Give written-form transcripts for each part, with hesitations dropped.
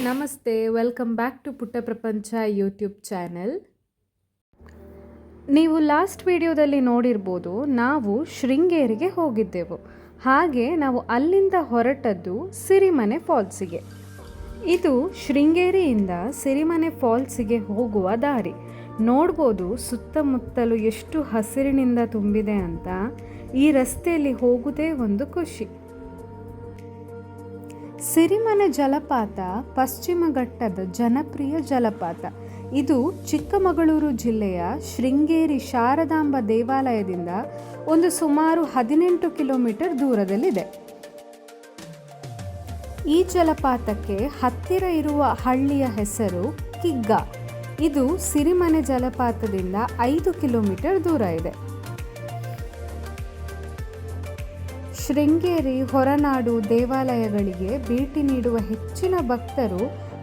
ನಮಸ್ತೆ, welcome back to ಪುಟ್ಟ ಪ್ರಪಂಚ ಯೂಟ್ಯೂಬ್ ಚಾನೆಲ್. ನೀವು ಲಾಸ್ಟ್ ವಿಡಿಯೋದಲ್ಲಿ ನೋಡಿರ್ಬೋದು, ನಾವು ಶೃಂಗೇರಿಗೆ ಹೋಗಿದ್ದೆವು. ಹಾಗೆ ನಾವು ಅಲ್ಲಿಂದ ಹೊರಟದ್ದು ಸಿರಿಮನೆ ಫಾಲ್ಸಿಗೆ. ಇದು ಶೃಂಗೇರಿಯಿಂದ ಸಿರಿಮನೆ ಫಾಲ್ಸಿಗೆ ಹೋಗುವ ದಾರಿ. ನೋಡ್ಬೋದು ಸುತ್ತಮುತ್ತಲು ಎಷ್ಟು ಹಸಿರಿನಿಂದ ತುಂಬಿದೆ ಅಂತ. ಈ ರಸ್ತೆಯಲ್ಲಿ ಹೋಗುವುದೇ ಒಂದು ಖುಷಿ. ಸಿರಿಮನೆ ಜಲಪಾತ ಪಶ್ಚಿಮ ಘಟ್ಟದ ಜನಪ್ರಿಯ ಜಲಪಾತ. ಇದು ಚಿಕ್ಕಮಗಳೂರು ಜಿಲ್ಲೆಯ ಶೃಂಗೇರಿ ಶಾರದಾಂಬ ದೇವಾಲಯದಿಂದ ಒಂದು ಸುಮಾರು 18 ಕಿಲೋಮೀಟರ್ ದೂರದಲ್ಲಿದೆ. ಈ ಜಲಪಾತಕ್ಕೆ ಹತ್ತಿರ ಇರುವ ಹಳ್ಳಿಯ ಹೆಸರು ಕಿಗ್ಗ. ಇದು ಸಿರಿಮನೆ ಜಲಪಾತದಿಂದ 5 ಕಿಲೋಮೀಟರ್ ದೂರ ಇದೆ. ಶೃಂಗೇರಿ ಹೊರನಾಡು ದೇವಾಲಯಗಳಿಗೆ ಭೇಟಿ ನೀಡುವ ಹೆಚ್ಚಿನ ಭಕ್ತರು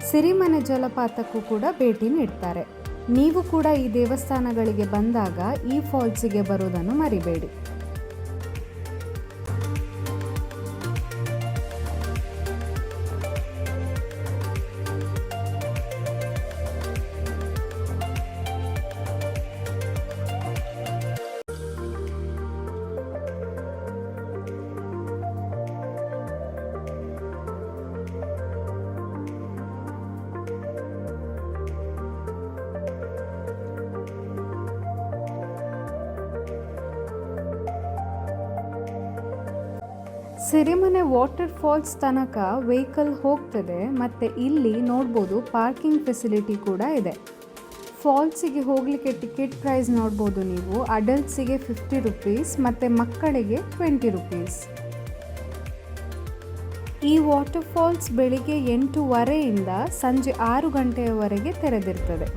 ಸಿರಿಮನೆ ಜಲಪಾತಕ್ಕೂ ಕೂಡ ಭೇಟಿ ನೀಡ್ತಾರೆ. ನೀವು ಕೂಡ ಈ ದೇವಸ್ಥಾನಗಳಿಗೆ ಬಂದಾಗ ಈ ಫಾಲ್ಸಿಗೆ ಬರೋದನ್ನು ಮರಿಬೇಡಿ. ಸಿರಿಮನೆ ವಾಟರ್ ಫಾಲ್ಸ್ ತನಕ ವೆಹಿಕಲ್ ಹೋಗ್ತದೆ. ಮತ್ತು ಇಲ್ಲಿ ನೋಡ್ಬೋದು ಪಾರ್ಕಿಂಗ್ ಫೆಸಿಲಿಟಿ ಕೂಡ ಇದೆ. ಫಾಲ್ಸಿಗೆ ಹೋಗಲಿಕ್ಕೆ ಟಿಕೆಟ್ ಪ್ರೈಸ್ ನೋಡ್ಬೋದು ನೀವು. ಅಡಲ್ಟ್ಸಿಗೆ 50 ರುಪೀಸ್ ಮತ್ತು ಮಕ್ಕಳಿಗೆ 20 ರುಪೀಸ್. ಈ ವಾಟರ್ ಫಾಲ್ಸ್ ಬೆಳಿಗ್ಗೆ 8:30ಯಿಂದ ಸಂಜೆ 6 ಗಂಟೆಯವರೆಗೆ ತೆರೆದಿರ್ತದೆ.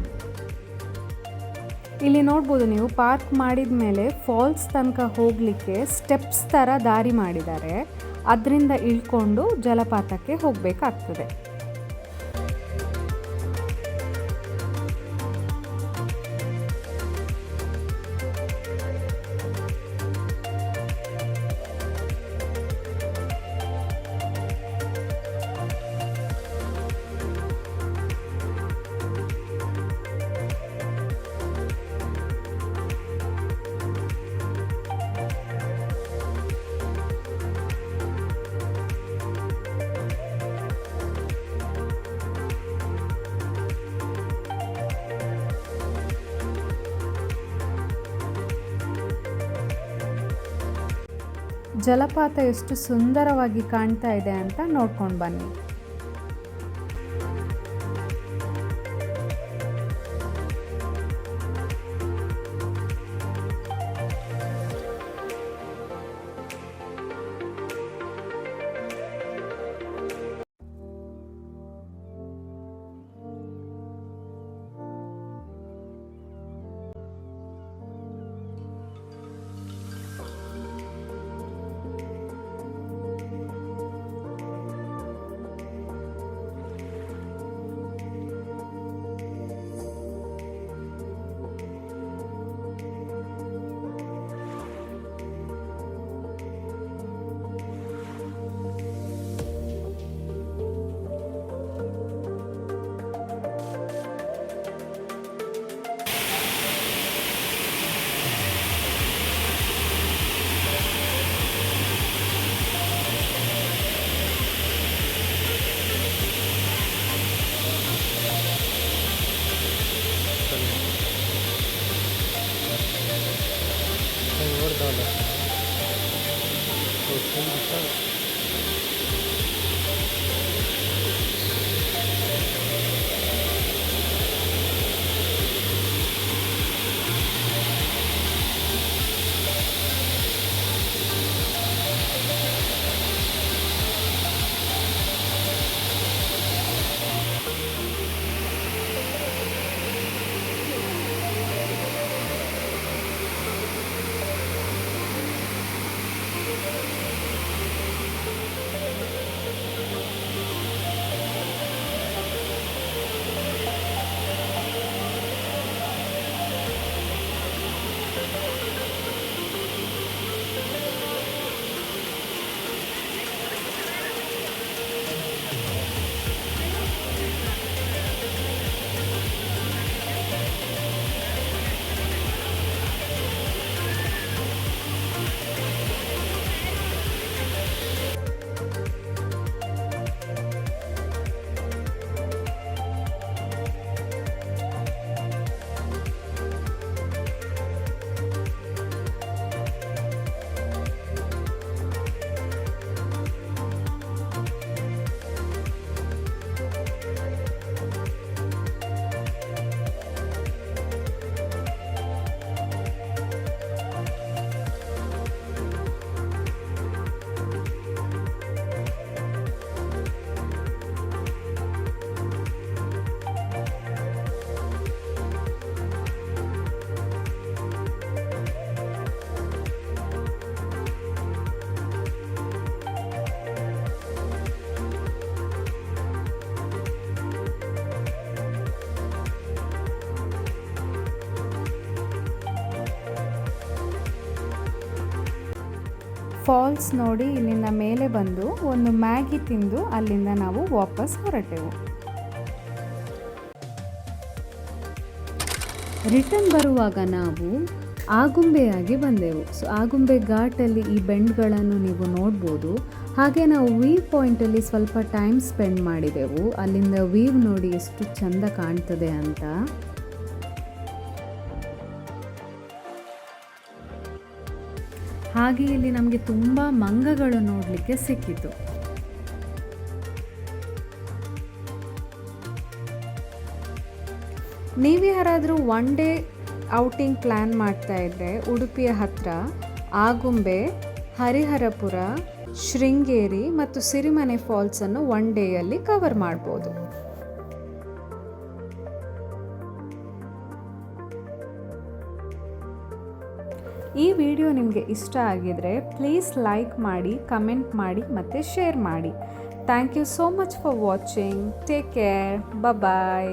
ಇಲ್ಲಿ ನೋಡ್ಬೋದು ನೀವು, ಪಾರ್ಕ್ ಮಾಡಿದ ಮೇಲೆ ಫಾಲ್ಸ್ ತನಕ ಹೋಗಲಿಕ್ಕೆ ಸ್ಟೆಪ್ಸ್ ಥರ ದಾರಿ ಮಾಡಿದ್ದಾರೆ. ಅದರಿಂದ ಇಳ್ಕೊಂಡು ಜಲಪಾತಕ್ಕೆ ಹೋಗಬೇಕಾಗ್ತದೆ. ಜಲಪಾತ ಎಷ್ಟು ಸುಂದರವಾಗಿ ಕಾಣ್ತಾ ಇದೆ ಅಂತ ನೋಡ್ಕೊಂಡು ಬನ್ನಿ. ಫಾಲ್ಸ್ ನೋಡಿ ಇಲ್ಲಿಂದ ಮೇಲೆ ಬಂದು ಒಂದು ಮ್ಯಾಗಿ ತಿಂದು ಅಲ್ಲಿಂದ ನಾವು ವಾಪಸ್ ಹೊರಟೆವು. ರಿಟರ್ನ್ ಬರುವಾಗ ನಾವು ಆಗುಂಬೆಯಾಗಿ ಬಂದೆವು. ಸೊ ಆಗುಂಬೆ ಘಾಟಲ್ಲಿ ಈ ಬೆಂಡ್ಗಳನ್ನು ನೀವು ನೋಡ್ಬೋದು. ಹಾಗೆ ನಾವು ವೀವ್ ಪಾಯಿಂಟಲ್ಲಿ ಸ್ವಲ್ಪ ಟೈಮ್ ಸ್ಪೆಂಡ್ ಮಾಡಿದೆವು. ಅಲ್ಲಿಂದ ವೀವ್ ನೋಡಿ ಎಷ್ಟು ಚೆಂದ ಕಾಣ್ತದೆ ಅಂತ. ಹಾಗೆ ಇಲ್ಲಿ ನಮಗೆ ತುಂಬ ಮಂಗಗಳು ನೋಡಲಿಕ್ಕೆ ಸಿಕ್ಕಿತು. ನೀವು ಯಾರಾದರೂ ಒನ್ ಡೇ ಔಟಿಂಗ್ ಪ್ಲ್ಯಾನ್ ಮಾಡ್ತಾ ಇದ್ದರೆ ಉಡುಪಿಯ ಹತ್ತಿರ ಆಗುಂಬೆ, ಹರಿಹರಪುರ, ಶೃಂಗೇರಿ ಮತ್ತು ಸಿರಿಮನೆ ಫಾಲ್ಸನ್ನು ಒನ್ ಡೇಯಲ್ಲಿ ಕವರ್ ಮಾಡ್ಬೋದು. ಈ ವಿಡಿಯೋ ನಿಮಗೆ ಇಷ್ಟ ಆಗಿದರೆ ಪ್ಲೀಸ್ ಲೈಕ್ ಮಾಡಿ, ಕಮೆಂಟ್ ಮಾಡಿ ಮತ್ತು ಶೇರ್ ಮಾಡಿ. Thank you so much for watching. Take care. Bye.